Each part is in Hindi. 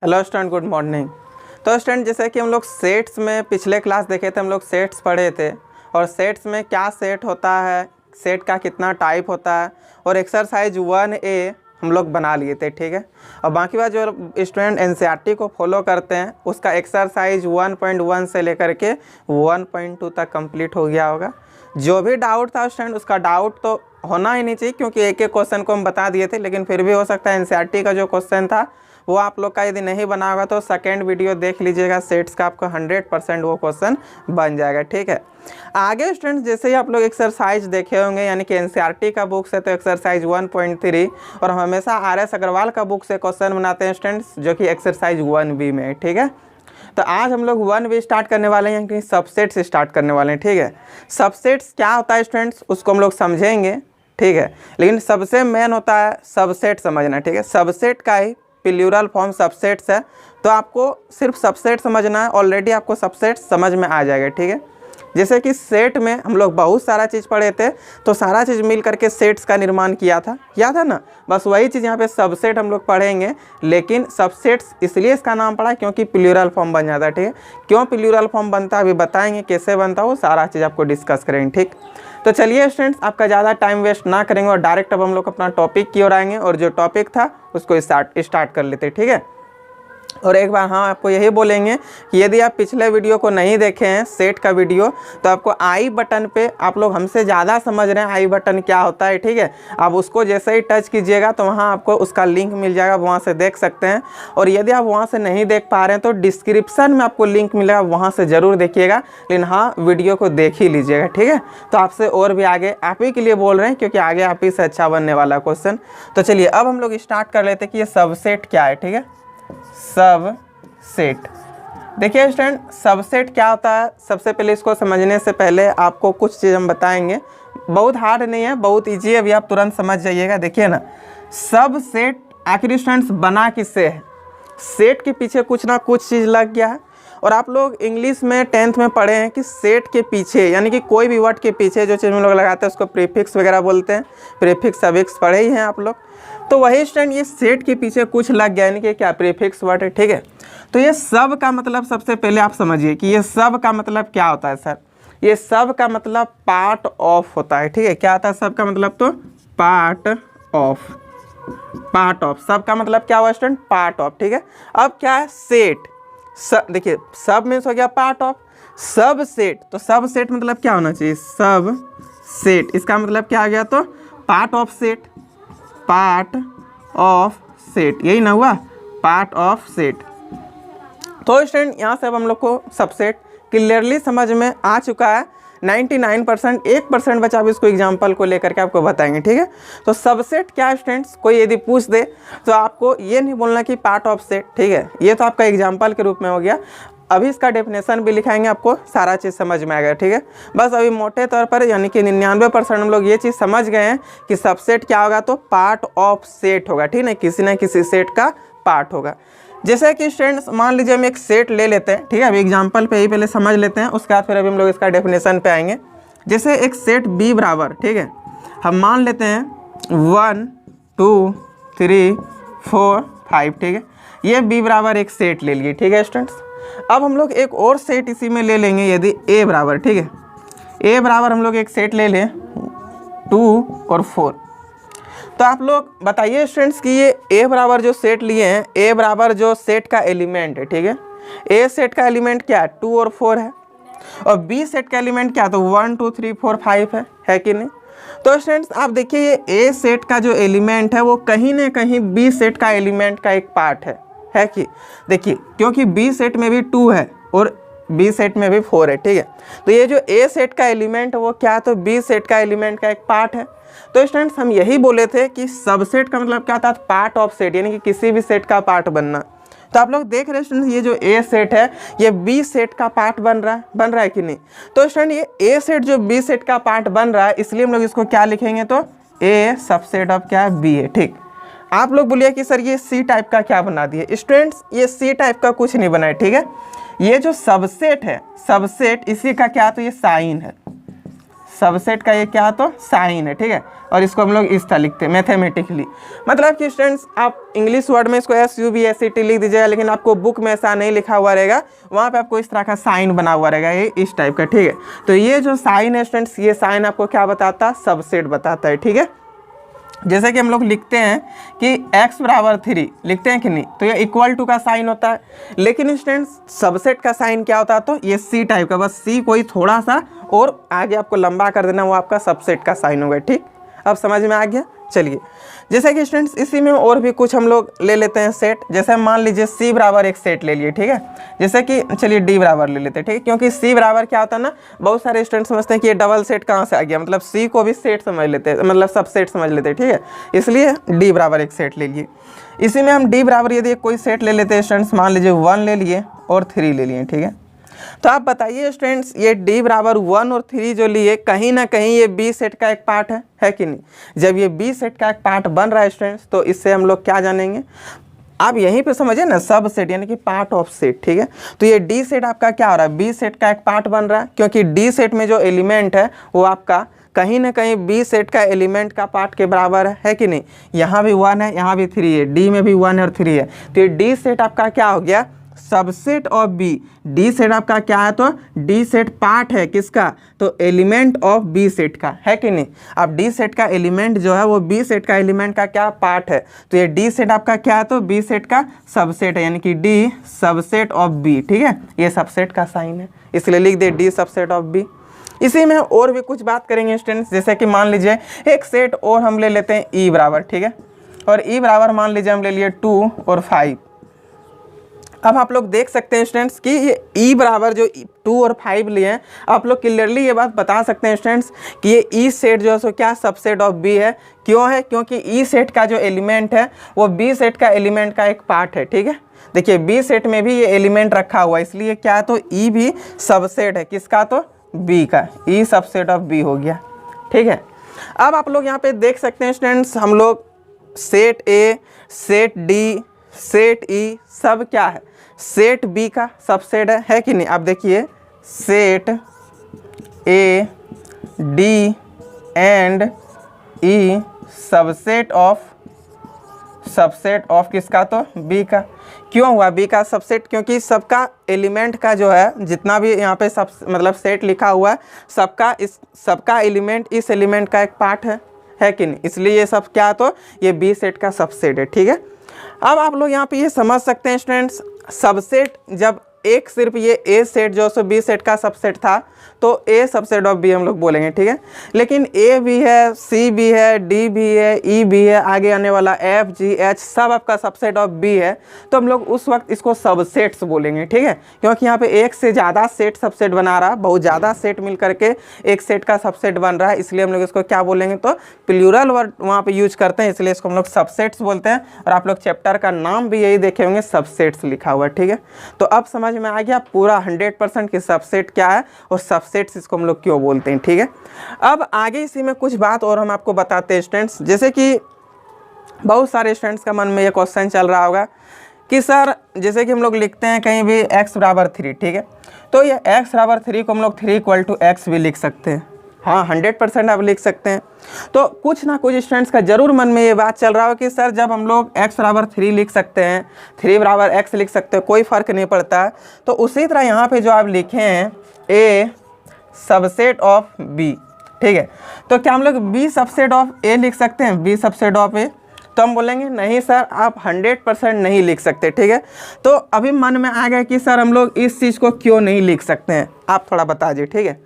Hello student, good morning. तो स्टूडेंट, जैसे कि हम लोग सेट्स में पिछले क्लास देखे थे, हम लोग सेट्स पढ़े थे और सेट्स में क्या सेट होता है, सेट का कितना टाइप होता है और एक्सरसाइज 1A हम लोग बना लिए थे। ठीक है, और बाकी बात जो स्टूडेंट एनसीईआरटी को फॉलो करते हैं उसका एक्सरसाइज 1.1 से लेकर के 1.2 तक कंप्लीट हो गया होगा। जो भी डाउट था स्टूडेंट, उसका डाउट तो होना ही नहीं चाहिए क्योंकि एक एक क्वेश्चन को हम बता दिए थे, लेकिन फिर भी हो सकता है एनसीईआरटी का जो क्वेश्चन था वो आप लोग का यदि नहीं बना होगा तो सेकेंड वीडियो देख लीजिएगा, सेट्स का आपको 100% वो क्वेश्चन बन जाएगा। ठीक है, आगे स्टूडेंट्स जैसे ही आप लोग एक्सरसाइज देखे होंगे, यानी कि एनसीईआरटी का बुक से तो एक्सरसाइज 1.3 और हम हमेशा आर.एस. अग्रवाल का बुक से क्वेश्चन बनाते हैं स्टूडेंट्स, जो कि एक्सरसाइज 1B में है। ठीक है, तो आज हम लोग 1B स्टार्ट करने वाले हैं, यानी कि सबसेट से स्टार्ट करने वाले हैं। ठीक है, सबसेट्स क्या होता है स्टूडेंट्स उसको हम लोग समझेंगे। ठीक है, लेकिन सबसे मेन होता है सबसेट समझना। ठीक है, सबसेट का ही प्लूरल फॉर्म सबसेट्स है, तो आपको सिर्फ सबसेट समझना है, ऑलरेडी आपको सबसेट समझ में आ जाएगा। ठीक है, जैसे कि सेट में हम लोग बहुत सारा चीज़ पढ़े थे, तो सारा चीज़ मिल करके सेट्स का निर्माण किया था ना, बस वही चीज़ यहाँ पे सबसेट हम लोग पढ़ेंगे। लेकिन सबसेट्स इसलिए इसका नाम पड़ा क्योंकि प्लूरल फॉर्म बन जाता है। ठीक है, क्यों प्लूरल फॉर्म बनता है अभी बताएंगे, कैसे बनता है वो सारा चीज़ आपको डिस्कस करेंगे। ठीक, तो चलिए स्टूडेंट्स, आपका ज़्यादा टाइम वेस्ट ना करेंगे और डायरेक्ट अब हम लोग अपना टॉपिक की ओर आएंगे और जो टॉपिक था उसको स्टार्ट कर लेते। ठीक है, और एक बार हाँ आपको यही बोलेंगे कि यदि आप पिछले वीडियो को नहीं देखे हैं सेट का वीडियो, तो आपको आई बटन पे, आप लोग हमसे ज़्यादा समझ रहे हैं आई बटन क्या होता है। ठीक है, आप उसको जैसे ही टच कीजिएगा तो वहाँ आपको उसका लिंक मिल जाएगा, वहाँ से देख सकते हैं। और यदि आप वहाँ से नहीं देख पा रहे हैं तो डिस्क्रिप्शन में आपको लिंक मिलेगा, वहाँ से ज़रूर देखिएगा, लेकिन हाँ वीडियो को देख ही लीजिएगा। ठीक है, तो आपसे और भी आगे आप ही के लिए बोल रहे हैं क्योंकि आगे आप ही से अच्छा बनने वाला क्वेश्चन। तो चलिए अब हम लोग स्टार्ट कर लेते हैं कि ये सबसेट क्या है। ठीक है, सबसेट देखिए स्टूडेंट, सबसेट क्या होता है, सबसे पहले इसको समझने से पहले आपको कुछ चीज़ हम बताएंगे। बहुत हार्ड नहीं है, बहुत इजी है, अभी आप तुरंत समझ जाइएगा। देखिए ना, सबसेट आखिर स्टूडेंट्स बना किससे है, सेट के पीछे कुछ ना कुछ चीज़ लग गया है। और आप लोग इंग्लिश में 10th में पढ़े हैं कि सेट के पीछे, यानी कि कोई भी वर्ड के पीछे जो चीज़ हम लोग लगाते हैं उसको प्रीफिक्स वगैरह बोलते हैं। प्रीफिक्स सफिक्स पढ़े ही हैं आप लोग, तो वही स्टूडेंट ये सेट के पीछे कुछ लग गया, यानी कि क्या प्रीफिक्स वर्ड है। ठीक है, तो ये सब का मतलब सबसे पहले आप समझिए कि ये सब का मतलब क्या होता है सर। ये सब का मतलब पार्ट ऑफ होता है। ठीक है, क्या होता है सब का मतलब, तो पार्ट ऑफ, पार्ट ऑफ, सब का मतलब क्या हुआ स्टूडेंट, पार्ट ऑफ। ठीक है, अब क्या है सेट, देखिए सब मीन्स हो गया पार्ट ऑफ, सब सेट, तो सब सेट मतलब क्या होना चाहिए, सब सेट, इसका मतलब क्या आ गया, तो part of set, part of set, यही ना हुआ, पार्ट ऑफ सेट। तो स्टूडेंट यहाँ से अब हम लोग को सबसेट क्लियरली समझ में आ चुका है 99%, 1% बचा भी इसको एग्जाम्पल को लेकर के आपको बताएंगे। ठीक है, तो सबसेट क्या है स्टूडेंट्स, कोई यदि पूछ दे तो आपको ये नहीं बोलना कि पार्ट ऑफ सेट। ठीक है, ये तो आपका एग्जाम्पल के रूप में हो गया, अभी इसका डेफिनेशन भी लिखाएंगे, आपको सारा चीज़ समझ में आएगा। ठीक है, बस अभी मोटे तौर पर यानी कि 99% हम लोग ये चीज़ समझ गए हैं कि सबसेट क्या होगा, तो पार्ट ऑफ सेट होगा। ठीक है, किसी न किसी सेट का पार्ट होगा। जैसे कि स्टूडेंट्स मान लीजिए हम एक सेट ले लेते हैं। ठीक है, अभी एग्जांपल पे ही पहले समझ लेते हैं, उसके बाद फिर अभी हम लोग इसका डेफिनेशन पे आएंगे। जैसे एक सेट बी बराबर, ठीक है, हम मान लेते हैं 1 2 3 4 5। ठीक है, ये बी बराबर एक सेट ले लिए। ठीक है स्टूडेंट्स, अब हम लोग एक और सेट इसी में ले लेंगे, यदि ए बराबर, ठीक है, ए बराबर हम लोग एक सेट ले लें 2 और 4। तो आप लोग बताइए स्टूडेंट्स कि ये ए बराबर जो सेट लिए हैं, ए बराबर जो सेट का एलिमेंट है, ठीक है, ए सेट का एलिमेंट क्या है, 2 और 4 है, और बी सेट का एलिमेंट क्या है, तो 1 2 3 4 5 है कि नहीं। तो स्टूडेंट्स आप देखिए ये ए सेट का जो एलिमेंट है वो कहीं ना कहीं बी सेट का एलिमेंट का एक पार्ट है कि, देखिए क्योंकि बी सेट में भी 2 है और बी सेट में भी 4 है। ठीक है, तो ये जो ए सेट का एलिमेंट है वो क्या है, तो बी सेट का एलिमेंट का एक पार्ट है। तो स्टूडेंट्स हम यही बोले थे कि सबसेट का मतलब क्या था, पार्ट ऑफ सेट, यानी कि किसी भी सेट का पार्ट बनना। तो आप लोग देख रहे हैं स्टूडेंट्स, ये जो ए सेट है ये बी सेट का पार्ट बन रहा है कि नहीं। तो स्टूडेंट ये ए सेट जो बी सेट का पार्ट बन रहा है, इसलिए हम लोग इसको क्या लिखेंगे, तो ए सबसेट ऑफ क्या है, बी है। ठीक, आप लोग बोलिए कि सर ये सी टाइप का क्या बना दिए, स्टूडेंट्स ये सी टाइप का कुछ नहीं बना है। ठीक है, ये जो सबसेट है, सबसेट इसी का क्या, तो ये साइन है, सबसेट का ये क्या तो साइन है, ठीक है। और इसको हम लोग इस तरह लिखते हैं मैथमेटिकली, मतलब कि स्टूडेंट्स आप इंग्लिश वर्ड में इसको SUBSET लिख दीजिएगा, लेकिन आपको बुक में ऐसा नहीं लिखा हुआ रहेगा, वहाँ पे आपको इस तरह का साइन बना हुआ रहेगा, ये इस टाइप का, ठीक है। तो ये जो साइन है स्टूडेंट्स, ये साइन आपको क्या बताता है, सबसेट बताता है, ठीक है। जैसे कि हम लोग लिखते हैं कि x बराबर 3 लिखते हैं कि नहीं, तो ये इक्वल टू का साइन होता है, लेकिन स्टूडेंट्स सबसेट का साइन क्या होता है, तो ये C टाइप का, बस C कोई थोड़ा सा और आगे आपको लंबा कर देना, वो आपका सबसेट का साइन होगा, ठीक। अब समझ में आ गया। चलिए, जैसे कि स्टूडेंट्स इसी में और भी कुछ हम लोग ले लेते हैं सेट, जैसे मान लीजिए C बराबर एक सेट ले लिए, ठीक है। जैसे कि चलिए D बराबर ले लेते हैं, ठीक है, क्योंकि C बराबर क्या होता है ना, बहुत सारे स्टूडेंट समझते हैं कि ये डबल सेट कहाँ से आ गया, मतलब C को भी सेट समझ लेते हैं, मतलब सब सेट समझ लेते हैं, ठीक है, इसलिए D बराबर एक सेट ले लिए। इसी में हम D बराबर यदि कोई सेट ले लेते हैं स्टूडेंट्स, मान लीजिए 1 ले लिए और 3 ले लिए, ठीक है। तो आप बताइए स्टूडेंट्स, ये D बराबर 1 और 3 जो लिए, कहीं ना कहीं ये B सेट का एक पार्ट है कि नहीं। जब ये B सेट का एक पार्ट बन रहा है स्टूडेंट्स, तो इससे हम लोग क्या जानेंगे, आप यहीं पे समझिए ना, सब सेट यानी कि पार्ट ऑफ सेट, ठीक है। तो ये D सेट आपका क्या हो रहा है, B सेट का एक पार्ट बन रहा है, क्योंकि D सेट में जो एलिमेंट है वो आपका कहीं ना कहीं B सेट का एलिमेंट का पार्ट के बराबर है कि नहीं। यहाँ भी 1 है, यहाँ भी 3 है, D में भी 1 है और 3 है, तो ये D सेट आपका क्या हो गया, subset of B। D set आपका क्या है, तो D सेट पार्ट है किसका, तो एलिमेंट ऑफ B सेट का, है कि नहीं। अब D सेट का एलिमेंट जो है वो B सेट का एलिमेंट का क्या पार्ट है, तो ये D सेट आपका क्या है, तो B सेट का सबसेट है, यानी कि D सबसेट ऑफ B, ठीक है। ये सबसेट का साइन है, इसलिए लिख दे D सबसेट ऑफ B। इसी में और भी कुछ बात करेंगे स्टूडेंट्स, जैसे कि मान लीजिए एक सेट और हम ले लेते हैं E बराबर, ठीक है, और E बराबर मान लीजिए हम ले लिए 2 और 5। अब आप लोग देख सकते हैं स्टूडेंट्स कि ये E बराबर जो 2 और 5 लिए हैं, आप लोग क्लियरली ये बात बता सकते हैं स्टूडेंट्स कि ये E सेट जो है सो क्या सबसेट ऑफ B है। क्यों है, क्योंकि E सेट का जो एलिमेंट है वो B सेट का एलिमेंट का एक पार्ट है, ठीक है। देखिए B सेट में भी ये एलिमेंट रखा हुआ है, इसलिए क्या तो E भी सबसेट है किसका, तो B का, E सबसेट ऑफ B हो गया, ठीक है। अब आप लोग यहाँ पे देख सकते हैं स्टूडेंट्स, हम लोग set A, set D, set E सब क्या है, सेट B का सबसेट है कि नहीं। आप देखिए set A, D and E subset of किसका, तो B का। क्यों हुआ B का सबसेट, क्योंकि सबका एलिमेंट का जो है जितना भी यहाँ पे सब मतलब सेट लिखा हुआ है, सबका एलिमेंट इस एलिमेंट का एक पार्ट है कि नहीं, इसलिए ये सब क्या, तो ये B सेट का सबसेट है, ठीक है। अब आप लोग यहाँ पे ये समझ सकते हैं स्टूडेंट्स, सबसेट जब एक सिर्फ ये A सेट जो सो B सेट का सबसेट था, तो A सबसेट ऑफ B हम लोग बोलेंगे, ठीक है। लेकिन A भी है, C भी है, D भी है, E भी है, आगे आने वाला F G H सब आपका सबसेट ऑफ B है, तो हम लोग उस वक्त इसको सबसेट्स बोलेंगे, ठीक है। क्योंकि यहाँ पे एक से ज़्यादा सेट सबसेट बना रहा है, बहुत ज़्यादा सेट मिल करके एक सेट का सबसेट बन रहा है, इसलिए हम लोग इसको क्या बोलेंगे, तो प्लूरल वर्ड वहाँ पर यूज करते हैं, इसलिए इसको हम लोग सबसेट्स बोलते हैं। और आप लोग चैप्टर का नाम भी यही देखे होंगे, सबसेट्स लिखा हुआ है, ठीक है। तो अब समझ में आ गया पूरा 100% की सबसेट क्या है और सबसेट्स इसको हम लोग क्यों बोलते हैं, ठीक है। अब आगे इसी में कुछ बात और हम आपको बताते हैं स्टूडेंट्स, जैसे कि बहुत सारे स्टूडेंट्स का मन में ये क्वेश्चन चल रहा होगा कि सर जैसे कि हम लोग लिखते हैं कहीं भी x बराबर 3, ठीक है, तो ये x बराबर 3 को हम लोग 3 = x भी लिख सकते हैं, हाँ 100% आप लिख सकते हैं। तो कुछ ना कुछ स्टूडेंट्स का जरूर मन में ये बात चल रहा हो कि सर जब हम लोग x बराबर 3 लिख सकते हैं, 3 बराबर x लिख सकते हैं, कोई फ़र्क नहीं पड़ता, तो उसी तरह यहाँ पे जो आप लिखे हैं A सबसेट ऑफ B, ठीक है, तो क्या हम लोग B सबसेट ऑफ A लिख सकते हैं, B सबसेट ऑफ A, तो हम बोलेंगे नहीं सर आप 100% नहीं लिख सकते, ठीक है। तो अभी मन में आ गया कि सर हम लोग इस चीज़ को क्यों नहीं लिख सकते हैं, आप थोड़ा बता दीजिए, ठीक है।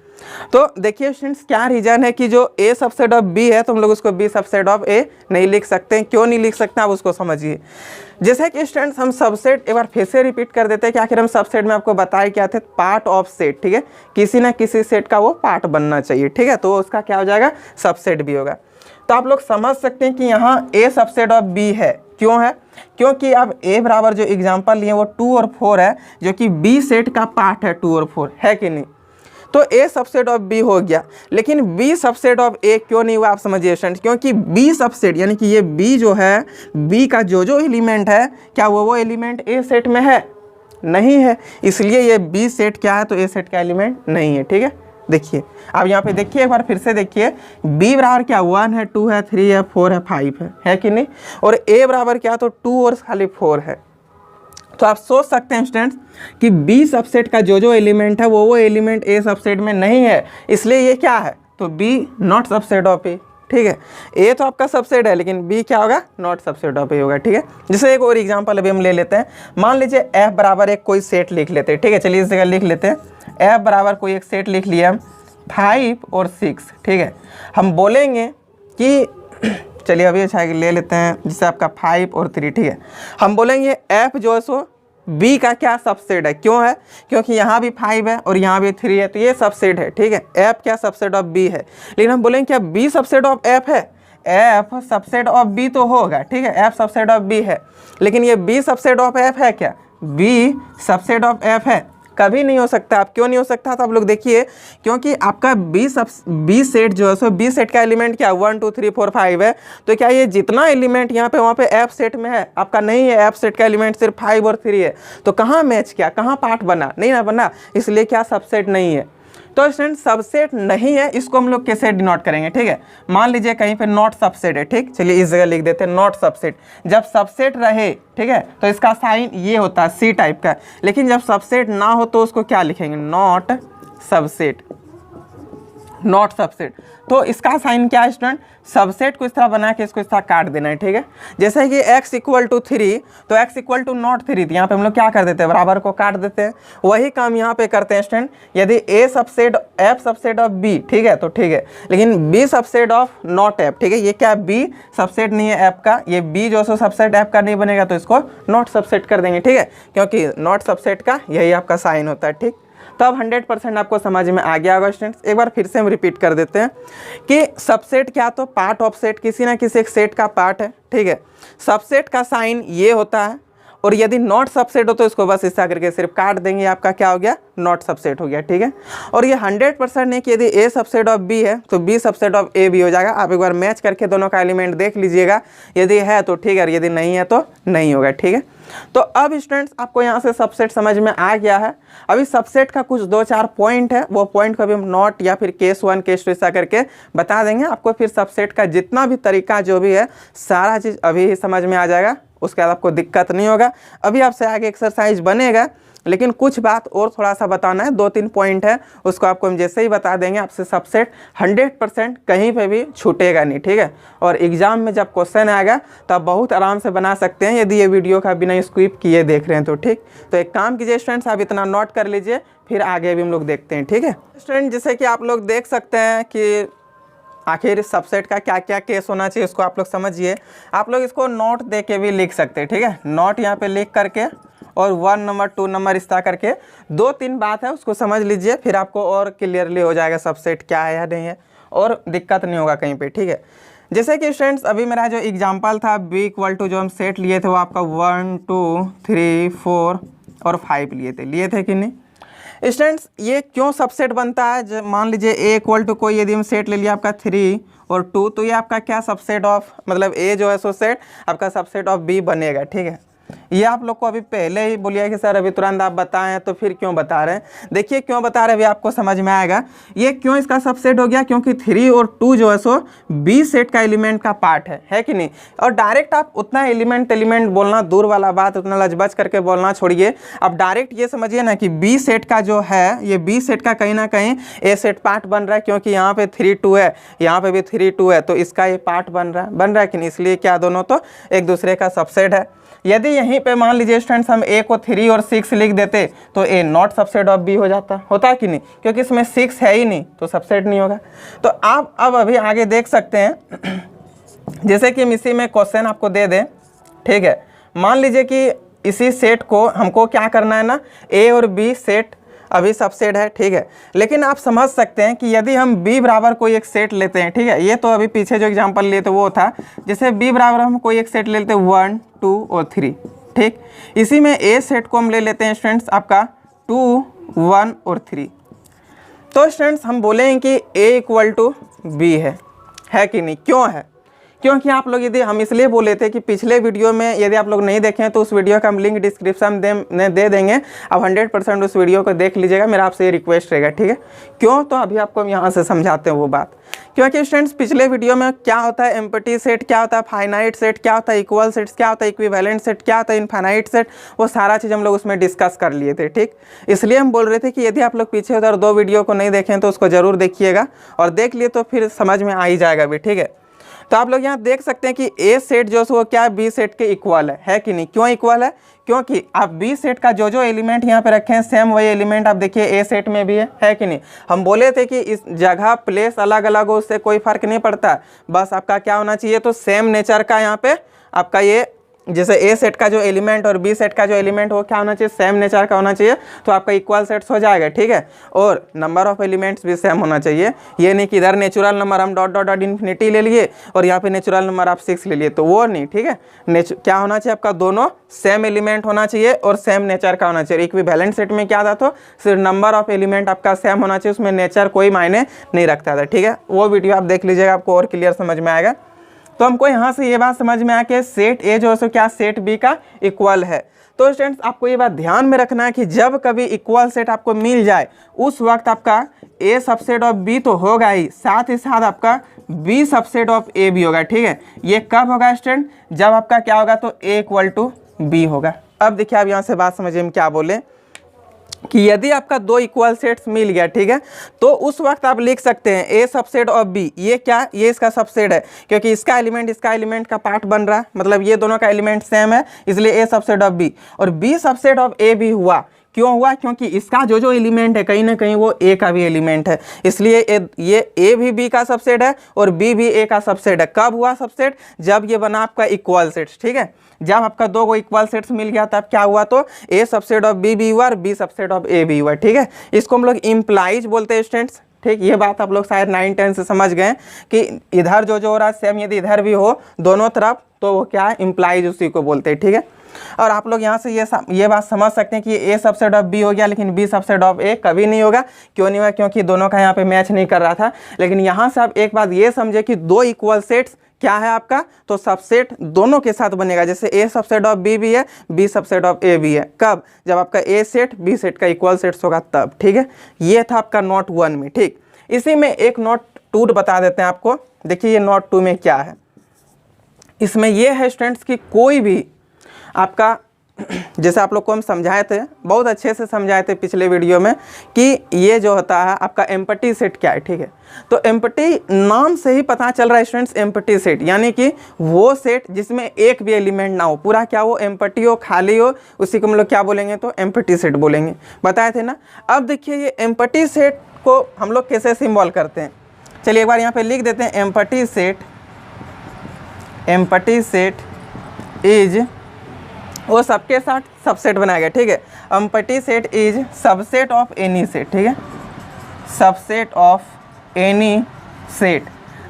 तो देखिए स्टूडेंट्स क्या रीज़न है कि जो A सबसेट ऑफ B है तो हम लोग उसको B सबसेट ऑफ A नहीं लिख सकते हैं। क्यों नहीं लिख सकते आप उसको समझिए। जैसे कि स्टूडेंट्स हम सबसेट एक बार फिर से रिपीट कर देते हैं कि आखिर हम सबसेट में आपको बताए क्या थे, पार्ट ऑफ सेट, ठीक है, किसी ना किसी सेट का वो पार्ट बनना चाहिए, ठीक है, तो उसका क्या हो जाएगा, सबसेट भी होगा। तो आप लोग समझ सकते हैं कि यहाँ A सबसेट ऑफ B है, क्यों है, क्योंकि अब A बराबर जो एग्जाम्पल लिए वो 2 और 4 है, जो कि B सेट का पार्ट है 2 और 4, है कि नहीं। तो A सबसेट ऑफ B हो गया, लेकिन B सबसेट ऑफ A क्यों नहीं हुआ आप समझिए स्टूडेंट्स, क्योंकि B सबसेट यानी कि ये B जो है, B का जो एलिमेंट है क्या वो एलिमेंट A सेट में है, नहीं है, इसलिए ये B सेट क्या है, तो A सेट का एलिमेंट नहीं है, ठीक है, देखिए आप यहाँ पे देखिए, एक बार फिर से देखिए, b बराबर क्या 1 है, 2 है, 3 है, 4 है, 5 है कि नहीं, और a बराबर क्या तो 2 और खाली 4 है। तो आप सोच सकते हैं स्टूडेंट्स कि b सबसेट का जो एलिमेंट है वो एलिमेंट a सबसेट में नहीं है, इसलिए ये क्या है, तो b not subset of a। ठीक है, a तो आपका सबसेट है लेकिन b क्या होगा, नॉट सबसेट ऑफ a होगा। ठीक है, जैसे एक और एग्जांपल अभी हम ले लेते हैं, मान लीजिए f बराबर एक कोई सेट लिख लेते हैं। ठीक है, चलिए इस जगह लिख लेते हैं, f बराबर कोई एक सेट लिख लिया हम 5 और 6। ठीक है, हम बोलेंगे कि चलिए अभी अच्छा ले लेते हैं जिससे आपका 5 और 3। ठीक है, हम बोलेंगे f जो है सो b का क्या सबसेट है, क्यों है, क्योंकि यहाँ भी 5 है और यहाँ भी 3 है, तो ये सबसेट है। ठीक है, f क्या सबसेट ऑफ b है, लेकिन हम बोलेंगे क्या b सबसेट ऑफ f है, f सबसेट ऑफ b तो होगा। ठीक है, f सबसेट ऑफ b है, लेकिन ये b सबसेट ऑफ f है क्या, b सबसेट ऑफ f है, कभी नहीं हो सकता। आप क्यों नहीं हो सकता, तो आप लोग देखिए, क्योंकि आपका बी सेट जो है सो बी सेट का एलिमेंट क्या 1 2 3 4 5 है, तो क्या ये जितना एलिमेंट यहाँ पे वहाँ पे एफ सेट में है आपका नहीं है, एफ सेट का एलिमेंट सिर्फ 5 और 3 है, तो कहाँ मैच किया, कहाँ पार्ट बना, नहीं ना बना, इसलिए क्या सबसेट नहीं है। तो स्टूडेंट सबसेट नहीं है, इसको हम लोग कैसे डिनोट करेंगे। ठीक है, मान लीजिए कहीं पे नॉट सबसेट है। ठीक, चलिए इस जगह लिख देते हैं नॉट सबसेट। जब सबसेट रहे, ठीक है, तो इसका साइन ये होता है सी टाइप का, लेकिन जब सबसेट ना हो तो उसको क्या लिखेंगे, नॉट सबसेट, नॉट सबसेट। तो इसका साइन क्या है स्टूडेंट, सबसेट को इस तरह बना के इसको इस तरह काट देना है। ठीक है, जैसे कि x इक्वल टू 3, तो x इक्वल टू नॉट 3, तो यहाँ पे हम लोग क्या कर देते हैं, बराबर को काट देते हैं। वही काम यहाँ पे करते हैं स्टूडेंट, यदि a subset f subset of b, ठीक है, तो ठीक है, लेकिन b subset of not f। ठीक है, ये क्या b सबसेट नहीं है f का, ये b जो सो सबसेट f का नहीं बनेगा, तो इसको नॉट सबसेट कर देंगे। ठीक है, क्योंकि नॉट सबसेट का यही आपका साइन होता है। ठीक, तो अब 100% आपको समझ में आ गया होगा स्टूडेंट्स। एक बार फिर से हम रिपीट कर देते हैं कि सबसेट क्या, तो पार्ट ऑफ सेट, किसी ना किसी एक सेट का पार्ट है। ठीक है, सबसेट का साइन ये होता है, और यदि नॉट सबसेट हो तो इसको बस इस तरह करके सिर्फ काट देंगे, आपका क्या हो गया, नॉट सबसेट हो गया। ठीक है, और ये 100% नहीं कि यदि a सबसेट ऑफ b है तो b सबसेट ऑफ a भी हो जाएगा। आप एक बार मैच करके दोनों का एलिमेंट देख लीजिएगा, यदि है तो ठीक है, और यदि नहीं है तो नहीं होगा। ठीक है, तो अब स्टूडेंट्स आपको यहाँ से सबसेट समझ में आ गया है। अभी सबसेट का कुछ 2-4 पॉइंट है, वो पॉइंट को अभी हम नॉट या फिर केस 1 केस 2 ऐसा करके बता देंगे आपको। फिर सबसेट का जितना भी तरीका जो भी है सारा चीज़ अभी ही समझ में आ जाएगा, उसके बाद आपको दिक्कत नहीं होगा। अभी आपसे आगे एक्सरसाइज बनेगा, लेकिन कुछ बात और थोड़ा सा बताना है, 2-3 पॉइंट है, उसको आपको हम जैसे ही बता देंगे आपसे सबसेट 100% कहीं पे भी छूटेगा नहीं। ठीक है, और एग्जाम में जब क्वेश्चन आएगा तो आप बहुत आराम से बना सकते हैं यदि ये वीडियो का बिना स्किप किए देख रहे हैं तो। ठीक, तो एक काम कीजिए स्टूडेंट्स, आप इतना नोट कर लीजिए, फिर आगे भी हम लोग देखते हैं। ठीक है स्टूडेंट, जैसे कि आप लोग देख सकते हैं कि आखिर सबसेट का क्या क्या केस होना चाहिए उसको आप लोग समझिए। आप लोग इसको नोट दे के भी लिख सकते हैं। ठीक है, नोट यहाँ पे लिख करके और 1 नंबर 2 नंबर इस तरह करके 2-3 बात है उसको समझ लीजिए, फिर आपको और क्लियरली हो जाएगा सबसेट क्या है या नहीं है, और दिक्कत नहीं होगा कहीं पे। ठीक है, जैसे कि स्टूडेंट्स अभी मेरा जो एग्जांपल था b इक्वल टू जो हम सेट लिए थे वो आपका 1 2 3 4 और 5 लिए थे कि नहीं स्टूडेंट्स। ये क्यों सबसेट बनता है, जब मान लीजिए a इक्वल टू कोई यदि हम सेट ले लिया आपका 3 और 2, तो ये आपका क्या सबसेट ऑफ, मतलब a जो है सो सेट आपका सबसेट ऑफ b बनेगा। ठीक है, ये आप लोग को अभी पहले ही बोलिए कि सर अभी तुरंत आप बताएं, तो फिर क्यों बता रहे हैं, देखिए क्यों बता रहे हैं अभी आपको समझ में आएगा। ये क्यों इसका सबसेट हो गया, क्योंकि 3 और 2 जो है सो बी सेट का एलिमेंट का पार्ट है कि नहीं। और डायरेक्ट आप उतना एलिमेंट बोलना दूर वाला बात, उतना लजबज करके बोलना छोड़िए। अब डायरेक्ट ये समझिए ना कि बी सेट का जो है, ये बी सेट का कहीं ना कहीं ए सेट पार्ट बन रहा है, क्योंकि यहाँ पे 3 2 है, यहाँ पे भी 3 2 है, तो इसका ये पार्ट बन रहा है कि नहीं, इसलिए क्या दोनों तो एक दूसरे का सबसेट है। यदि यहीं पे मान लीजिए स्टूडेंट्स हम a को 3 और 6 लिख देते तो a not subset of b हो होता कि नहीं, क्योंकि इसमें 6 है ही नहीं तो सबसेट नहीं होगा। तो आप अब अभी आगे देख सकते हैं, जैसे कि हम इसी में क्वेश्चन आपको दे दें। ठीक है, मान लीजिए कि इसी सेट को हमको क्या करना है ना, a और b सेट अभी सबसेट है। ठीक है, लेकिन आप समझ सकते हैं कि यदि हम b बराबर कोई एक सेट लेते हैं, ठीक है, ये तो अभी पीछे जो एग्जांपल लिए थे वो था, जैसे b बराबर हम कोई एक सेट ले लेते हैं 1 2 और 3। ठीक, इसी में a सेट को हम ले लेते हैं स्टूडेंट्स आपका 2 1 और 3। तो स्टूडेंट्स हम बोलेंगे कि a इक्वल टू b है कि नहीं, क्यों है, क्योंकि आप लोग यदि हम इसलिए बोले थे कि पिछले वीडियो में यदि आप लोग नहीं देखें तो उस वीडियो का हम लिंक डिस्क्रिप्शन में दे देंगे, आप 100% उस वीडियो को देख लीजिएगा, मेरा आपसे ये रिक्वेस्ट रहेगा, ठीक है। क्यों, तो अभी आपको हम यहाँ से समझाते हैं वो बात। क्योंकि स्टूडेंट्स पिछले वीडियो में क्या होता है एम्प्टी सेट, क्या होता है फाइनाइट सेट, क्या होता है इक्वल सेट्स, क्या होता है इक्विवेलेंट सेट, क्या होता है इनफाइनाइट सेट, वो सारा चीज़ हम लोग उसमें डिस्कस कर लिए थे, ठीक। इसलिए हम बोल रहे थे कि यदि आप लोग पीछे उधर 2 वीडियो को नहीं देखें तो उसको ज़रूर देखिएगा, और देख लिए तो फिर समझ में आ ही जाएगा भी, ठीक है। तो आप लोग यहाँ देख सकते हैं कि ए सेट जो है वो क्या है, बी सेट के इक्वल है कि नहीं। क्यों इक्वल है, क्योंकि आप बी सेट का जो जो एलिमेंट यहाँ पे रखे हैं सेम वही एलिमेंट आप देखिए ए सेट में भी है कि नहीं। हम बोले थे कि इस जगह प्लेस अलग अलग हो उससे कोई फर्क नहीं पड़ता, बस आपका क्या होना चाहिए, तो सेम नेचर का यहाँ पे आपका ये जैसे ए सेट का जो एलिमेंट और बी सेट का जो एलिमेंट वो क्या होना चाहिए, सेम नेचर का होना चाहिए, तो आपका इक्वल सेट्स हो जाएगा, ठीक है। और नंबर ऑफ एलिमेंट्स भी सेम होना चाहिए, ये नहीं कि इधर नेचुरल नंबर हम डॉट डॉट डॉट इन्फिनिटी ले लिए और यहाँ पे नेचुरल नंबर आप 6 ले लिए, तो वो नहीं, ठीक है। क्या होना चाहिए आपका, दोनों सेम एलिमेंट होना चाहिए और सेम नेचर का होना चाहिए। इक्विवेलेंट सेट में क्या था, तो सिर्फ नंबर ऑफ एलिमेंट आपका सेम होना चाहिए, उसमें नेचर कोई मायने नहीं रखता था, ठीक है। वो वीडियो आप देख लीजिएगा, आपको और क्लियर समझ में आएगा। तो हमको यहाँ से ये बात समझ में आया कि सेट ए जो है सो क्या सेट बी का इक्वल है। तो स्टूडेंट्स आपको ये बात ध्यान में रखना है कि जब कभी इक्वल सेट आपको मिल जाए उस वक्त आपका ए सबसेट ऑफ बी तो होगा ही साथ आपका बी सबसेट ऑफ ए भी होगा, ठीक है। ये कब होगा स्टूडेंट, जब आपका क्या होगा, तो ए इक्वल टू बी होगा। अब देखिए आप यहाँ से बात समझिए हम क्या बोले कि यदि आपका 2 इक्वल सेट्स मिल गया, ठीक है, तो उस वक्त आप लिख सकते हैं ए सबसेट ऑफ बी, ये क्या, ये इसका सबसेट है, क्योंकि इसका एलिमेंट का पार्ट बन रहा है, मतलब ये दोनों का एलिमेंट सेम है, इसलिए ए सबसेट ऑफ बी। और बी सबसेट ऑफ ए भी हुआ, क्यों हुआ, क्योंकि इसका जो जो एलिमेंट है कहीं ना कहीं वो ए का भी एलिमेंट है, इसलिए ये ए भी बी का सबसेट है और बी भी ए का सबसेट है। कब हुआ सबसेट, जब ये बना आपका इक्वल सेट्स, ठीक है। जब आपका 2 को इक्वल सेट्स मिल गया तब क्या हुआ, तो ए सबसेट ऑफ बी भी हुआ और बी सबसेट ऑफ ए भी हुआ, ठीक है। इसको हम लोग इम्प्लाइज बोलते हैं स्टूडेंट्स, ठीक। ये बात आप लोग शायद 9-10 से समझ गए कि इधर जो हो रहा है सेम यदि इधर भी हो दोनों तरफ तो वो क्या है, इम्प्लाइज उसी को बोलते हैं, ठीक है। और आप लोग यहाँ से ये बात समझ सकते हैं कि ए सबसेट ऑफ बी हो गया लेकिन बी सबसेट ऑफ ए कभी नहीं होगा। क्यों नहीं हुआ, क्योंकि दोनों का यहाँ पे मैच नहीं कर रहा था। लेकिन यहाँ से आप एक बात ये समझे कि 2 इक्वल सेट्स क्या है आपका, तो सबसेट दोनों के साथ बनेगा, जैसे ए सबसेट ऑफ बी भी है, बी सबसेट ऑफ ए भी है। कब, जब आपका ए सेट बी सेट का इक्वल सेट्स होगा तब, ठीक है। ये था आपका नोट 1 में, ठीक। इसी में एक नोट 2 बता देते हैं आपको। देखिए ये नोट 2 में क्या है, इसमें ये है स्टूडेंट्स कि कोई भी आपका जैसे आप लोग को हम समझाए थे, बहुत अच्छे से समझाए थे पिछले वीडियो में कि ये जो होता है आपका एम्प्टी सेट क्या है, ठीक है। तो एम्प्टी नाम से ही पता चल रहा है स्टूडेंट्स, एम्प्टी सेट यानी कि वो सेट जिसमें एक भी एलिमेंट ना हो, पूरा क्या हो, एम्प्टी हो, खाली हो, उसी को हम लोग क्या बोलेंगे, तो एम्प्टी सेट बोलेंगे, बताए थे ना। अब देखिए ये एम्प्टी सेट को हम लोग कैसे सिंबल करते हैं, चलिए एक बार यहाँ पे लिख देते हैं। एम्प्टी सेट इज, वो सबके साथ सबसेट बनाएगा, ठीक है। Empty set is subset of any set, ठीक है, सबसेट ऑफ एनी सेट।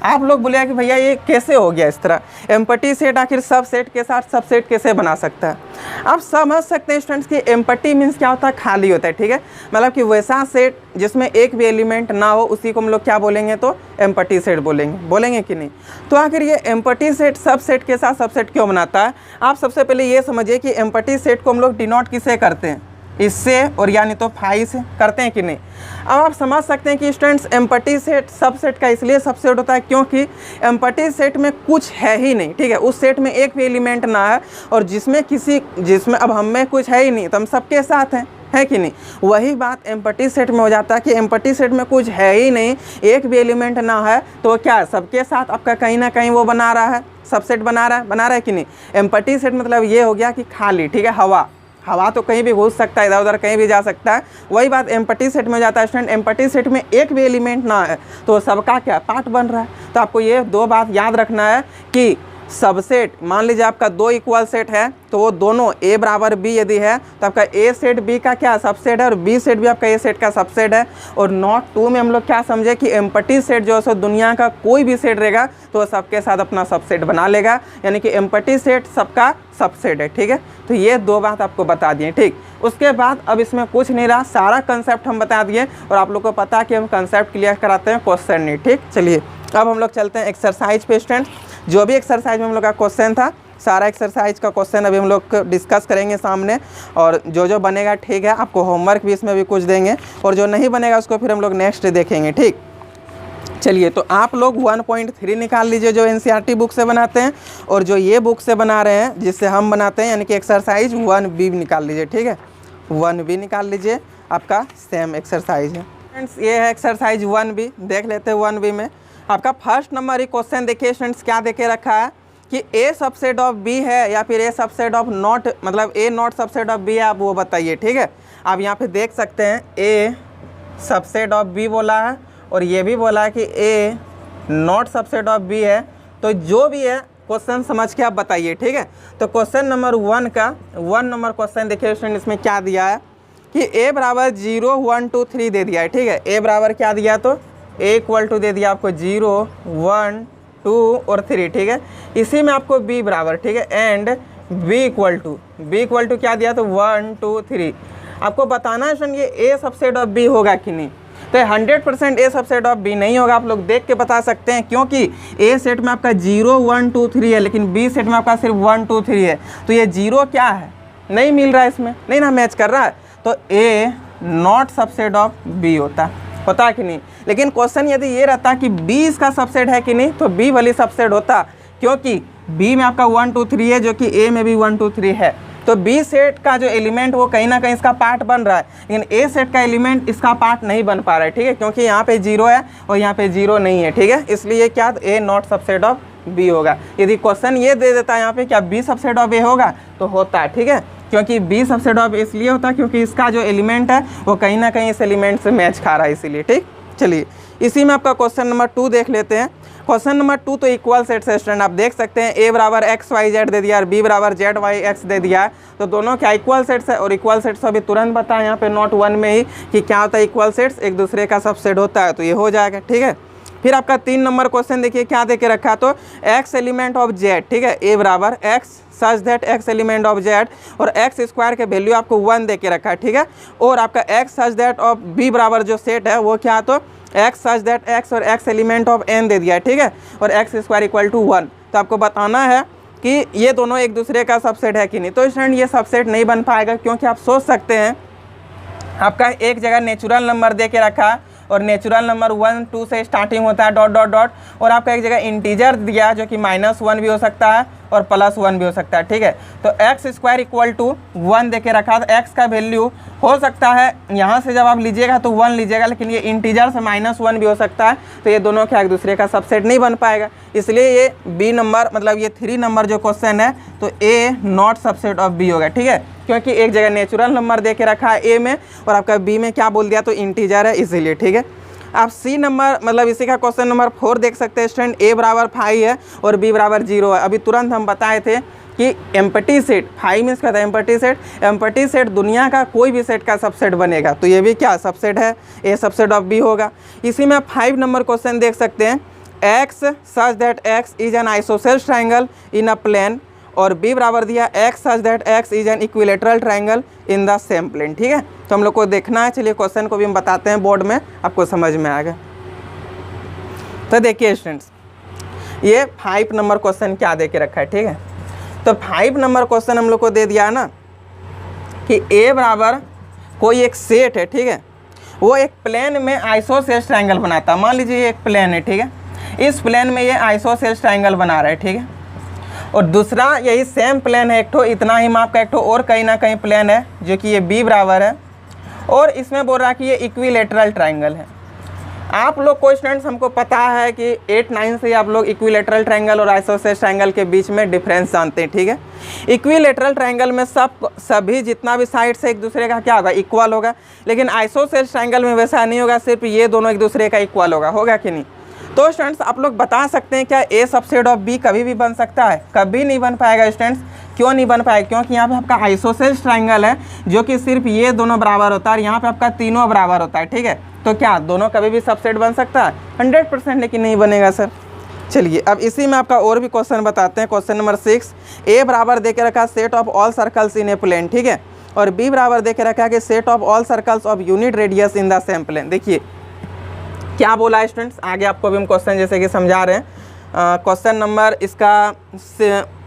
आप लोग बोलेगा कि भैया ये कैसे हो गया इस तरह, एम्प्टी सेट आखिर सबसेट के साथ सबसेट कैसे बना सकता है। आप समझ सकते हैं स्टूडेंट्स कि एम्प्टी मीन्स क्या होता है, खाली होता है, ठीक है। मतलब कि वैसा सेट जिसमें एक भी एलिमेंट ना हो उसी को हम लोग क्या बोलेंगे, तो एम्प्टी सेट बोलेंगे कि नहीं। तो आखिर ये एम्प्टी सेट सबसेट के साथ सबसेट क्यों बनाता है, आप सबसे पहले ये समझिए कि एम्प्टी सेट को हम लोग डिनोट किससे करते हैं, इससे और यानी तो फाई से करते हैं कि नहीं। अब आप समझ सकते हैं कि स्टूडेंट्स एम्प्टी सेट सबसेट का इसलिए सबसेट होता है क्योंकि एम्प्टी सेट में कुछ है ही नहीं, ठीक है। उस सेट में एक भी एलिमेंट ना है और जिसमें अब हम में कुछ है ही नहीं तो हम सबके साथ हैं, है कि नहीं। वही बात एम्प्टी सेट में हो जाता है कि एम्प्टी सेट में कुछ है ही नहीं, एक भी एलिमेंट ना है, तो क्या सबके साथ आपका कहीं ना कहीं वो बना रहा है, सबसेट बना रहा है कि नहीं। एम्प्टी सेट मतलब ये हो गया कि खाली, ठीक है। हवा तो कहीं भी घुस सकता है, इधर उधर कहीं भी जा सकता है। वही बात एम्प्टी सेट में हो जाता है स्टूडेंट, एम्प्टी सेट में एक भी एलिमेंट ना है तो सबका क्या पार्ट बन रहा है। तो आपको ये 2 बात याद रखना है कि सबसेट, मान लीजिए आपका 2 इक्वल सेट है तो वो दोनों ए बराबर बी यदि है तो आपका ए सेट बी का क्या सबसेट है और बी सेट भी आपका ए सेट का सबसेट है। और नोट 2 में हम लोग क्या समझे कि एम्प्टी सेट जो है सो दुनिया का कोई भी सेट रहेगा तो वो सबके साथ अपना सबसेट बना लेगा, यानी कि एम्प्टी सेट सबका सबसेट है, ठीक है। तो ये 2 बात आपको बता दिए, ठीक। उसके बाद अब इसमें कुछ नहीं रहा, सारा कंसेप्ट हम बता दिए और आप लोग को पता है कि हम कंसेप्ट क्लियर कराते हैं, क्वेश्चन नहीं, ठीक। चलिए अब हम लोग चलते हैं एक्सरसाइज पे स्टूडेंट। जो भी एक्सरसाइज में हम लोग का क्वेश्चन था, सारा एक्सरसाइज का क्वेश्चन अभी हम लोग डिस्कस करेंगे सामने, और जो बनेगा ठीक है, आपको होमवर्क भी इसमें भी कुछ देंगे, और जो नहीं बनेगा उसको फिर हम लोग नेक्स्ट देखेंगे। ठीक, चलिए, तो आप लोग 1.3 निकाल लीजिए जो एनसीईआरटी बुक से बनाते हैं, और जो ये बुक से बना रहे हैं जिससे हम बनाते हैं यानी कि एक्सरसाइज 1B निकाल लीजिए। ठीक है, 1B निकाल लीजिए, आपका सेम एक्सरसाइज है फ्रेंड्स। ये है एक्सरसाइज 1B, देख लेते हैं 1B में आपका फर्स्ट नंबर ही क्वेश्चन देखिए स्टूडेंट्स, क्या देके रखा है कि ए सबसेट ऑफ बी है या फिर ए सबसेट ऑफ नॉट, मतलब ए नॉट सबसेट ऑफ बी है, आप वो बताइए। ठीक है, आप यहाँ पे देख सकते हैं ए सबसेट ऑफ बी बोला है, और ये भी बोला है कि ए नॉट सबसेट ऑफ बी है, तो जो भी है क्वेश्चन समझ के आप बताइए। ठीक है, तो क्वेश्चन नंबर 1 का 1 नंबर क्वेश्चन देखिए स्टूडेंट, इसमें क्या दिया है कि ए बराबर 0 1 2 3 दे दिया है। ठीक है, ए बराबर क्या दिया, तो ए इक्वल टू दे दिया आपको 0 1 2 और 3। ठीक है, इसी में आपको बी बराबर, ठीक है, एंड बी इक्वल टू क्या दिया, तो 1 2 3। आपको बताना है स्टूडेंट ये ए सबसेट ऑफ बी होगा कि नहीं, तो 100% ए सबसेट ऑफ बी नहीं होगा, आप लोग देख के बता सकते हैं, क्योंकि ए सेट में आपका 0 1 2 3 है, लेकिन बी सेट में आपका सिर्फ 1 2 3 है, तो ये 0 क्या है, नहीं मिल रहा है इसमें, नहीं ना मैच कर रहा है, तो ए नॉट सबसेट ऑफ बी होता कि नहीं। लेकिन क्वेश्चन यदि ये रहता कि बी इसका सबसेट है कि नहीं, तो बी वाली सबसेट होता, क्योंकि बी में आपका 1 2 3 है, जो कि ए में भी 1 2 3 है, तो बी सेट का जो एलिमेंट वो कहीं ना कहीं इसका पार्ट बन रहा है, लेकिन ए सेट का एलिमेंट इसका पार्ट नहीं बन पा रहा है। ठीक है, क्योंकि यहाँ पे 0 है और यहाँ पे 0 नहीं है। ठीक है, इसलिए क्या ए नॉट सबसेट ऑफ बी होगा। यदि क्वेश्चन ये दे देता है यहाँ पे क्या बी सबसेट ऑफ ए होगा, तो होता। ठीक है, क्योंकि बी सबसेट ऑफ इसलिए होता है क्योंकि इसका जो एलिमेंट है वो कहीं ना कहीं इस एलिमेंट से मैच खा रहा है, इसीलिए। ठीक, चलिए इसी में आपका क्वेश्चन नंबर 2 देख लेते हैं। क्वेश्चन नंबर 2 तो इक्वल सेट से स्टूडेंट, आप देख सकते हैं ए बराबर एक्स वाई जेड दे दिया और बी बराबर जेड वाई एक्स दे दिया है, तो दोनों क्या इक्वल सेट्स है, और इक्वल सेट्स अभी तुरंत बताएं यहाँ पे नोट 1 में ही कि क्या होता है, इक्वल सेट्स एक दूसरे का सबसेट होता है, तो ये हो जाएगा। ठीक है, फिर आपका 3 नंबर क्वेश्चन देखिए क्या दे के रखा, तो एक्स एलिमेंट ऑफ जेड। ठीक है, ए बराबर x such that x element of Z, और एक्स स्क्वायर के वैल्यू आपको 1 दे के रखा है। ठीक है, और आपका x such that of B बराबर जो सेट है वो क्या, तो एक्स सच दैट एक्स और एक्स एलिमेंट ऑफ एन दे दिया है। ठीक है, और एक्स स्क्वायर इक्वल टू 1, तो आपको बताना है कि ये दोनों एक दूसरे का सबसेट है कि नहीं। तो स्टूडेंट ये सबसेट नहीं बन पाएगा, क्योंकि आप सोच सकते हैं आपका एक जगह नेचुरल नंबर दे के रखा है, और नेचुरल नंबर 1 2 से स्टार्टिंग होता है डॉट डॉट डॉट, और आपका एक जगह इंटीजर दिया जो कि -1 भी हो सकता है और +1 भी हो सकता है। ठीक है, तो एक्स स्क्वायर इक्वल टू 1 दे के रखा, तो एक्स का वैल्यू हो सकता है यहाँ से जब आप लीजिएगा तो 1 लीजिएगा, लेकिन ये इंटीजर से -1 भी हो सकता है, तो ये दोनों क्या एक दूसरे का सबसेट नहीं बन पाएगा, इसलिए ये बी नंबर मतलब ये 3 नंबर जो क्वेश्चन है तो ए नॉट सबसेट ऑफ बी होगा। ठीक है, क्योंकि एक जगह नेचुरल नंबर दे के रखा है ए में, और आपका बी में क्या बोल दिया, तो इंटीजर है, इसीलिए। ठीक है, आप सी नंबर मतलब इसी का क्वेश्चन नंबर 4 देख सकते हैं स्टूडेंट, ए बराबर 5 है और बी बराबर 0 है। अभी तुरंत हम बताए थे कि एम्प्टी सेट 5 मीन्स क्या था, एम्प्टी सेट दुनिया का कोई भी सेट का सबसेट बनेगा, तो ये भी क्या सबसेट है, ए सबसेट ऑफ बी होगा। इसी में आप 5 नंबर क्वेश्चन देख सकते हैं, x such that x is an isosceles triangle in a plane, और बी बराबर दिया x such that x is an equilateral triangle in the same plane. ठीक है, तो हम लोग को देखना है, चलिए क्वेश्चन को भी हम बताते हैं बोर्ड में, आपको समझ में आएगा। तो देखिए स्टूडेंट्स, ये 5 नंबर क्वेश्चन क्या दे के रखा है। ठीक है, तो 5 नंबर क्वेश्चन हम लोग को दे दिया है ना कि ए बराबर कोई एक सेट है। ठीक है, वो एक प्लेन में आइसोसेलेस ट्राइंगल बनाता है। मान लीजिए ये एक प्लेन है, ठीक है, इस प्लेन में ये आइसोसेलेस ट्राइंगल बना रहा है। ठीक है, और दूसरा यही सेम प्लेन है एक ठो, इतना ही माप का एक ठो और कहीं ना कहीं प्लेन है जो कि ये बी बराबर है, और इसमें बोल रहा है कि ये इक्विलेटरल ट्राइंगल है। आप लोग को स्टूडेंट्स हमको पता है कि 8 9 से आप लोग इक्विलेटरल ट्राइंगल और आइसोसेलेस ट्राइंगल के बीच में डिफरेंस जानते हैं। ठीक है, इक्विलेटरल ट्राइंगल में सभी जितना भी साइड से एक दूसरे का क्या होगा, इक्वल होगा, लेकिन आइसोसेलेस ट्राइंगल में वैसा नहीं होगा, सिर्फ ये दोनों एक दूसरे का इक्वल होगा कि नहीं। तो स्टूडेंट्स आप लोग बता सकते हैं क्या ए सबसेट ऑफ बी कभी भी बन सकता है, कभी नहीं बन पाएगा स्टूडेंट्स। क्यों नहीं बन पाएगा, क्योंकि यहाँ पे आपका आइसोसेलेस ट्राइंगल है जो कि सिर्फ ये दोनों बराबर होता है, और यहाँ पे आपका तीनों बराबर होता है। ठीक है, तो क्या दोनों कभी भी सबसेट बन सकता है, 100%, लेकिन नहीं बनेगा सर। चलिए अब इसी में आपका और भी क्वेश्चन बताते हैं। क्वेश्चन नंबर 6, ए बराबर दे के रखा set of all circles in a plane. ठीक है, और बी बराबर दे के रखा कि set of all circles of unit radius in the same plane. देखिए क्या बोला है स्टूडेंट्स, आगे आपको भी हम क्वेश्चन जैसे कि समझा रहे हैं। क्वेश्चन नंबर इसका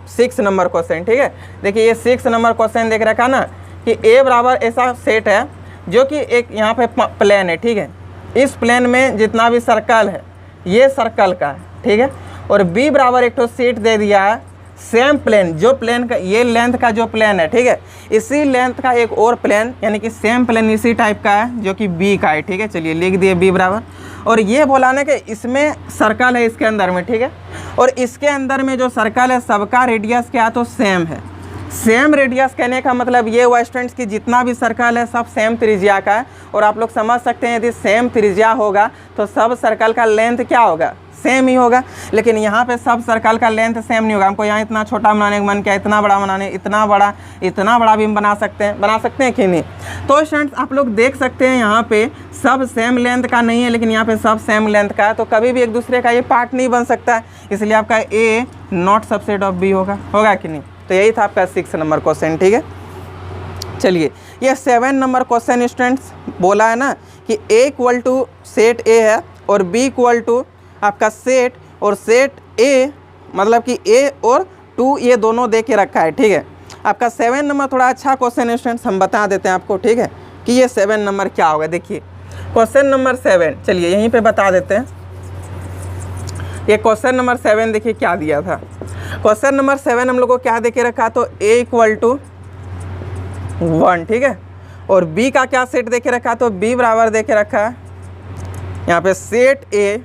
6 नंबर क्वेश्चन, ठीक है। देखिए ये 6 नंबर क्वेश्चन देख रखा ना कि ए बराबर ऐसा सेट है जो कि एक यहाँ पे प्लेन है, ठीक है। इस प्लेन में जितना भी सर्कल है ये सर्कल का है, ठीक है। और बी बराबर एक तो सेट दे दिया है सेम प्लेन, जो प्लेन का ये लेंथ का जो प्लेन है, ठीक है, इसी लेंथ का एक और प्लेन यानी कि सेम प्लेन इसी टाइप का है जो कि बी का है, ठीक है। चलिए लिख दिए बी बराबर, और ये बोला ना कि इसमें सर्कल है इसके अंदर में, ठीक है। और इसके अंदर में जो सर्कल है सबका रेडियस क्या है तो सेम है। सेम रेडियस कहने का मतलब ये हुआ स्टूडेंट्स कि जितना भी सर्कल है सब सेम त्रिज्या का है। और आप लोग समझ सकते हैं यदि सेम त्रिज्या होगा तो सब सर्कल का लेंथ क्या होगा, सेम ही होगा। लेकिन यहाँ पे सब सर्कल का लेंथ सेम नहीं होगा। हमको यहाँ इतना छोटा बनाने का मन किया, इतना बड़ा बनाने, इतना बड़ा भी हम बना सकते हैं कि नहीं। तो स्टूडेंट्स आप लोग देख सकते हैं यहाँ पे सब सेम लेंथ का नहीं है, लेकिन यहाँ पे सब सेम लेंथ का है, तो कभी भी एक दूसरे का ये पार्ट नहीं बन सकता है। इसलिए आपका ए नॉट सबसेट ऑफ बी होगा कि नहीं। तो यही था आपका 6 नंबर क्वेश्चन, ठीक है। चलिए ये 7 नंबर क्वेश्चन स्टूडेंट्स बोला है ना कि ए इक्वल टू सेट ए है और बी इक्वल टू आपका सेट और सेट ए, मतलब कि ए और 2 ये दोनों दे के रखा है, ठीक है। आपका 7 नंबर थोड़ा अच्छा क्वेश्चन है स्टूडेंट्स, हम बता देते हैं आपको, ठीक है, कि ये 7 नंबर क्या होगा। देखिए क्वेश्चन नंबर 7, चलिए यहीं पे बता देते हैं। ये क्वेश्चन नंबर 7 देखिए क्या दिया था। क्वेश्चन नंबर 7 हम लोग को क्या दे के रखा, तो ए इक्वल टू 1, ठीक है। और बी का क्या सेट दे के रखा, तो बी बराबर दे के रखा है यहाँ पे सेट ए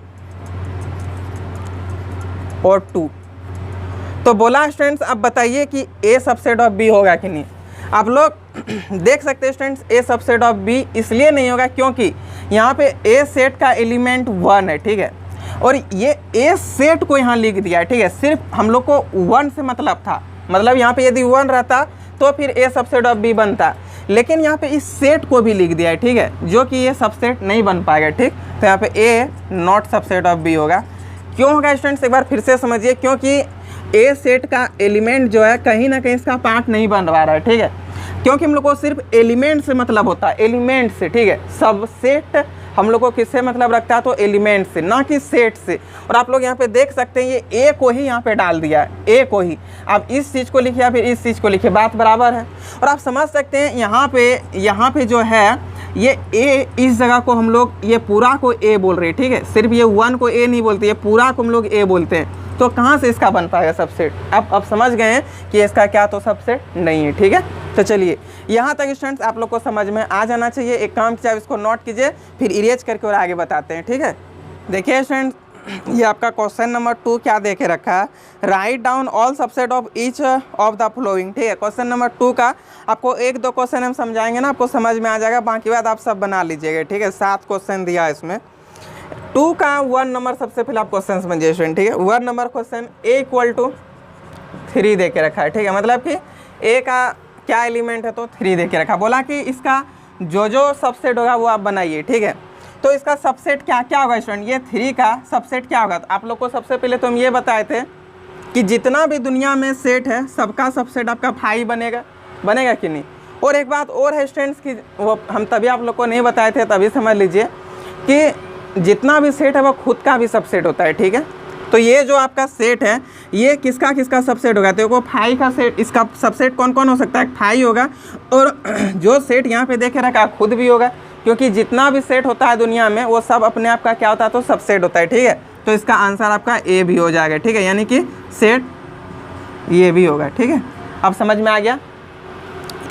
और 2। तो बोला स्टूडेंट्स अब बताइए कि ए सबसेट ऑफ बी होगा कि नहीं। आप लोग देख सकते हैं students A subset of B इसलिए नहीं होगा क्योंकि यहाँ पे ए सेट का एलिमेंट 1 है, ठीक है। और ये ए सेट को यहाँ लिख दिया है, ठीक है। सिर्फ हम लोग को 1 से मतलब था, मतलब यहाँ पे यदि 1 रहता तो फिर ए सबसेट ऑफ बी बनता, लेकिन यहाँ पे इस सेट को भी लिख दिया है, ठीक है, जो कि ये सबसेट नहीं बन पाएगा, ठीक। तो यहाँ पे ए नॉट सबसेट ऑफ बी होगा। क्यों होगा स्टूडेंट्स एक बार फिर से समझिए, क्योंकि ए सेट का एलिमेंट जो है कहीं ना कहीं इसका पार्ट नहीं बन पा रहा है, ठीक है। क्योंकि हम लोग को सिर्फ एलिमेंट से मतलब होता है, एलिमेंट से, ठीक है। सबसेट हम लोग को किससे मतलब रखता है, तो एलिमेंट से, ना कि सेट से। और आप लोग यहाँ पे देख सकते हैं ये ए को ही यहाँ पे डाल दिया है, ए को ही। आप इस चीज़ को लिखिए या फिर इस चीज़ को लिखिए, बात बराबर है। और आप समझ सकते हैं यहाँ पे जो है ये ए, इस जगह को हम लोग ये पूरा को ए बोल रहे हैं, ठीक है। सिर्फ ये 1 को ए नहीं बोलते, ये पूरा को हम लोग ए बोलते हैं। तो कहाँ से इसका बन पाएगा सबसेट। अब समझ गए हैं कि इसका क्या तो सबसेट नहीं है, ठीक है। तो चलिए यहाँ तक स्टूडेंट्स आप लोग को समझ में आ जाना चाहिए। एक काम कीजिए, इसको नोट कीजिए, फिर इरेज करके और आगे बताते हैं, ठीक है। देखिए स्टूडेंट्स ये आपका क्वेश्चन नंबर 2 क्या दे के रखा है, write down all subset of each of the following, ठीक है। क्वेश्चन नंबर 2 का आपको 1-2 क्वेश्चन हम समझाएंगे ना, आपको समझ में आ जाएगा, बाकी बात आप सब बना लीजिएगा, ठीक है। 7 क्वेश्चन दिया है इसमें। 2 का 1 नंबर सबसे पहले आप क्वेश्चन समझिए स्टूडेंट, ठीक है। 1 number question A equal to 3 दे के रखा है, ठीक है। मतलब कि ए का क्या एलिमेंट है, तो 3 दे के रखा। बोला कि इसका जो सबसेट होगा वो आप बनाइए, ठीक है। तो इसका सबसेट क्या होगा स्टूडेंट, ये 3 का सबसेट क्या होगा। तो आप लोग को सबसे पहले तो हम ये बताए थे कि जितना भी दुनिया में सेट है सबका सबसेट आपका 5 बनेगा कि नहीं। और एक बात और है स्टूडेंट्स की वो हम तभी आप लोग को नहीं बताए थे, तभी समझ लीजिए कि जितना भी सेट है वो खुद का भी सबसेट होता है, ठीक है। तो ये जो आपका सेट है ये किसका सबसेट होगा, तो वो 5 का सेट, इसका सबसेट कौन कौन हो सकता है, 5 होगा। और जो सेट यहाँ पे देखे रखा खुद भी होगा, क्योंकि जितना भी सेट होता है दुनिया में वो सब अपने आप का क्या होता है, तो सबसेट होता है, ठीक है। तो इसका आंसर आपका ए भी हो जाएगा, ठीक है, यानी कि सेट ये भी होगा, ठीक है। अब समझ में आ गया।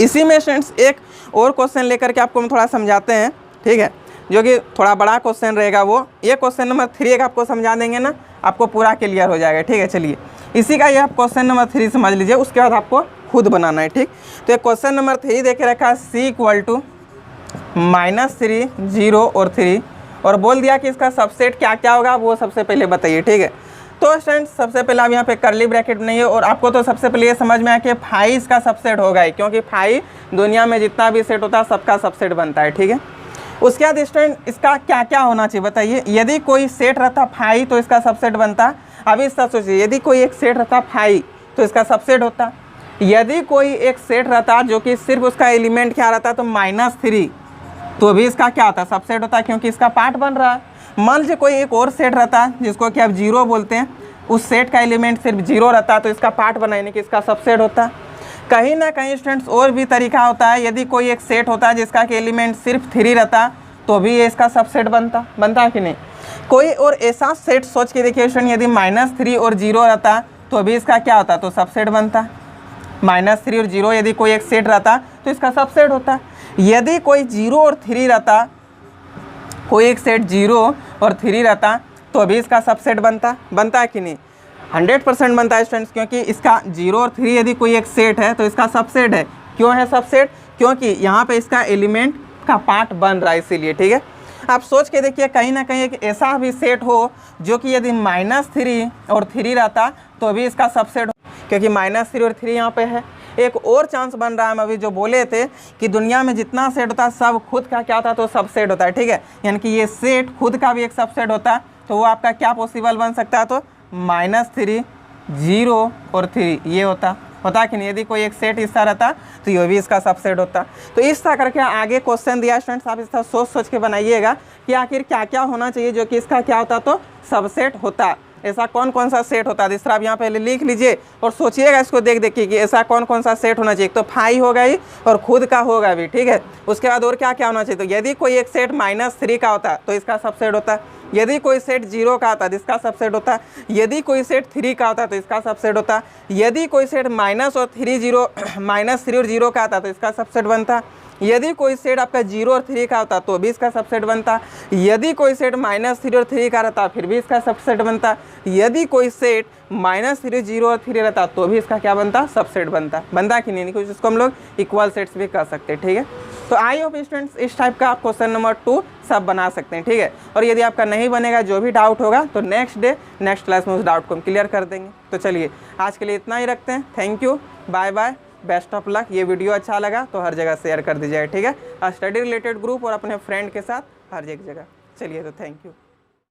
इसी में स्टूडेंट्स एक और क्वेश्चन लेकर के आपको हम थोड़ा समझाते हैं, ठीक है, जो कि थोड़ा बड़ा क्वेश्चन रहेगा। वो ये क्वेश्चन नंबर 3 एक आपको समझा देंगे ना, आपको पूरा क्लियर हो जाएगा, ठीक है। चलिए इसी का ये आप क्वेश्चन नंबर 3 समझ लीजिए, उसके बाद आपको खुद बनाना है, ठीक। तो ये क्वेश्चन नंबर 3 देखे रखा है सी इक्वल टू -3, 0 और 3, और बोल दिया कि इसका सबसेट क्या होगा वो सबसे पहले बताइए, ठीक है। तो स्टूडेंट्स सबसे पहले आप यहाँ पे कर्ली ब्रैकेट बनाइए, और आपको तो सबसे पहले ये समझ में आया कि 5 इसका सबसेट होगा ही, क्योंकि 5 दुनिया में जितना भी सेट होता है सबका सबसेट बनता है, ठीक है। उसके बाद स्टूडेंट इसका क्या होना चाहिए बताइए। यदि कोई सेट रहता 5 तो इसका सबसेट बनता। अभी इसका सोचिए, यदि कोई एक सेट रहता 5 तो इसका सबसेट होता। यदि कोई एक सेट रहता जो कि सिर्फ उसका एलिमेंट क्या रहता, तो -3, तो भी इसका क्या होता, सबसेट होता, क्योंकि इसका पार्ट बन रहा है। मान लीजिए कोई एक और सेट रहता जिसको कि आप 0 बोलते हैं, उस सेट का एलिमेंट सिर्फ 0 रहता तो इसका पार्ट बना, यानी कि इसका सबसेट होता। कहीं ना कहीं स्टूडेंट्स और भी तरीका होता है, यदि कोई एक सेट होता है जिसका कि एलिमेंट सिर्फ 3 रहता तो भी ये इसका सबसेट बनता कि नहीं। कोई और ऐसा सेट सोच के देखिए स्टूडेंट, यदि -3 और 0 रहता तो भी इसका क्या होता, तो सबसेट बनता। -3 और 0 यदि कोई एक सेट रहता तो इसका सबसेट होता। यदि कोई 0 और 3 रहता, कोई एक सेट 0 और 3 रहता तो भी इसका सबसेट बनता है कि नहीं, 100% बनता है स्टूडेंट्स, क्योंकि इसका 0 और 3 यदि कोई एक सेट है तो इसका सबसेट है। क्यों है सबसेट, क्योंकि यहाँ पे इसका एलिमेंट का पार्ट बन रहा है, इसीलिए। ठीक है, आप सोच के देखिए कहीं ना कहीं एक ऐसा भी सेट हो जो कि यदि -3 और 3 रहता तो भी इसका सबसेट हो, क्योंकि -3 और 3 यहाँ पे है। एक और चांस बन रहा है, हम अभी जो बोले थे कि दुनिया में जितना सेट होता है सब खुद का क्या होता है, तो सबसेट होता है। ठीक है, यानी कि ये सेट खुद का भी एक सबसेट होता है, तो वो आपका क्या पॉसिबल बन सकता है, तो -3, 0 और 3 ये होता कि नहीं। यदि कोई एक सेट हिस्सा रहता तो ये भी इसका सबसेट होता। तो इस तरह करके आगे क्वेश्चन दिया स्टूडेंट्स, आप इस तरह सोच के बनाइएगा कि आखिर क्या क्या होना चाहिए जो कि इसका क्या होता, तो सबसेट होता। ऐसा कौन कौन सा सेट होता है, इस तरह आप यहाँ पहले लिख लीजिए और सोचिएगा इसको देख के कि ऐसा कौन कौन सा सेट होना चाहिए। तो फाई होगा ही और खुद का होगा भी। ठीक है, उसके बाद और क्या क्या होना चाहिए, तो यदि कोई एक सेट -3 का होता तो इसका सबसेट होता। यदि कोई सेट 0 का होता तो इसका सबसेट होता। यदि कोई सेट 3 का होता तो इसका सबसेट होता। यदि कोई सेट -3 और 0 का आता तो इसका सबसेट बनता। यदि कोई सेट आपका 0 और 3 का होता तो भी इसका सबसेट बनता। यदि कोई सेट -3 और 3 का रहता फिर भी इसका सबसेट बनता। यदि कोई सेट -3, 0 और 3 रहता तो भी इसका क्या बनता, सबसेट बनता कि नहीं। कुछ इसको हम लोग इक्वल सेट्स भी कर सकते हैं। ठीक है, तो आई होप स्टूडेंट्स इस टाइप का आप क्वेश्चन नंबर 2 सब बना सकते हैं। ठीक है, और यदि आपका नहीं बनेगा, जो भी डाउट होगा तो नेक्स्ट क्लास में उस डाउट को हम क्लियर कर देंगे। तो चलिए आज के लिए इतना ही रखते हैं। Thank you, bye bye, best of luck. ये वीडियो अच्छा लगा तो हर जगह शेयर कर दीजिएगा। ठीक है, स्टडी रिलेटेड ग्रुप और अपने फ्रेंड के साथ हर एक जगह। चलिए, तो थैंक यू।